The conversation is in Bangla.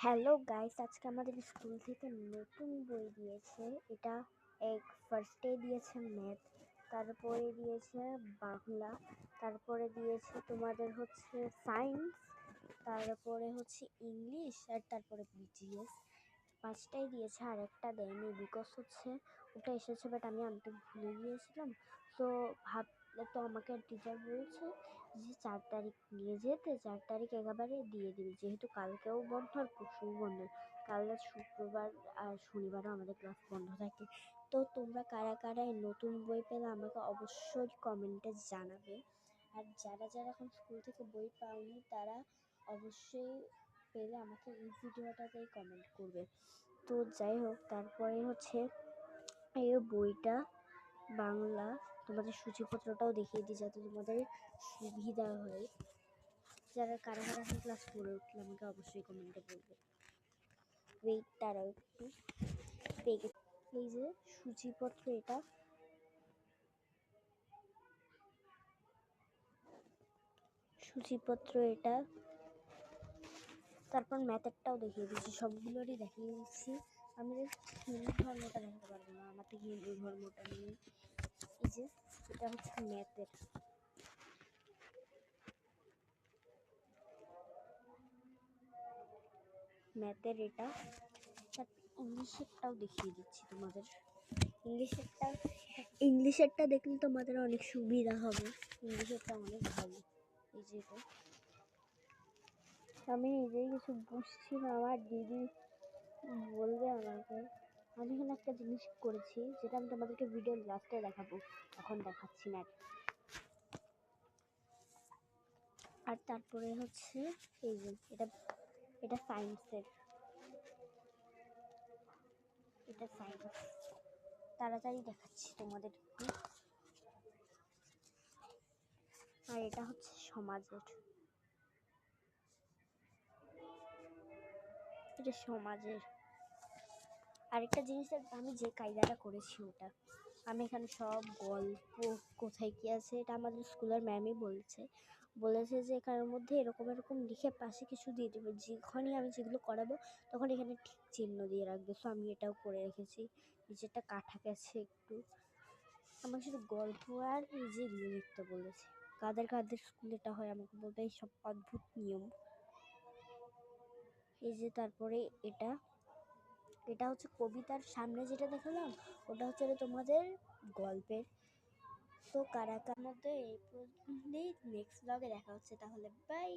হ্যালো গাইস, আজকে আমাদের স্কুল থেকে নতুন বই দিয়েছে। এটা ফার্স্টে দিয়েছে ম্যাথ, তারপরে দিয়েছে বাংলা, তারপরে দিয়েছে তোমাদের হচ্ছে সায়েন্স, তারপরে হচ্ছে ইংলিশ, আর তারপরে বিজিএস। পাঁচটাই দিয়েছে, আর একটা দেয়নি বিকজ হচ্ছে ওটা এসেছে বাট আমি আনতে ভুলে গিয়েছিলাম। তো আমাকে টিচার বলছে যে 4 তারিখ নিয়ে যেতে, 4 তারিখ একেবারে দিয়ে দিবি, যেহেতু কালকেও বন্ধ আর পরশুও বন্ধ। কাল শুক্রবার আর শনিবারও আমাদের ক্লাস বন্ধ থাকে। তো তোমরা কারা কারা এই নতুন বই পেলে আমাকে অবশ্যই কমেন্টে জানাবে। আর যারা যারা এখন স্কুল থেকে বই পাওনি তারা অবশ্যই পেলে আমাকে এই ভিডিওটাতেই কমেন্ট করবে। তো যাই হোক, তারপরে হচ্ছে এই বইটা বাংলা তোমাদের সূচিপত্রটাও দেখিয়ে দিই যাতে তোমাদের সুবিধা হয়। যারা কারা কারা এখন ক্লাস 4 উঠলে আমাকে অবশ্যই কমেন্টে বলবে। ওয়েট তারাও একটু পেয়ে। এই যে সূচিপত্র, এটা সূচিপত্র, এটা তারপর ম্যাথেরটাও দেখিয়ে দিচ্ছি, সবগুলোরই দেখিয়ে দিচ্ছি। আমি হিন্দু ধর্মটা দেখাতে পারবো না, আমার থেকে হিন্দু ধর্মটা নিয়ে। এই যে এটা হচ্ছে ম্যাথের এটা। ইংলিশেরটাও দেখিয়ে দিচ্ছি তোমাদের। ইংলিশেরটা দেখলে তোমাদের অনেক সুবিধা হবে, ইংলিশেরটা অনেক ভালো। এই যে আমি নিজেই কিছু বুঝছি না, আমার দিদি বলবে আমাকে। আমি এখানে একটা জিনিস করেছি যেটা আমি তোমাদেরকে ভিডিওর লাস্টে দেখাবো, এখন দেখাচ্ছি না। আর তারপরে হচ্ছে এই যে এটা সায়েন্সের, এটা সায়েন্স, তাড়াতাড়ি দেখাচ্ছি তোমাদের। আর এটা হচ্ছে সমাজের, এটা সমাজের। আরেকটা জিনিসের আমি যে কায়দাটা করেছি ওটা, আমি এখানে সব গল্প কোথায় কী আছে এটা আমাদের স্কুলের ম্যামই বলেছে যে এখানের মধ্যে এরকম এরকম লিখে পাশে কিছু দিয়ে দেবে, যখনই আমি যেগুলো করাবো তখন এখানে ঠিক চিহ্ন দিয়ে রাখবে। সো আমি এটাও করে রেখেছি। নিচেরটা কাটা গেছে একটু। আমার শুধু গল্প আর এই যে লিখতে বলেছে। কাদের কাদের স্কুলে এটা হয় আমাকে বলবে, এই সব অদ্ভুত নিয়ম। এই যে তারপরে এটা হচ্ছে কবিতার সামনে যেটা দেখালাম, ওটা হচ্ছে তোমাদের গল্পের। তো কারা কার মধ্যে এই পর্যন্তই, নেক্সট ব্লগে দেখা হচ্ছে তাহলে, বাই।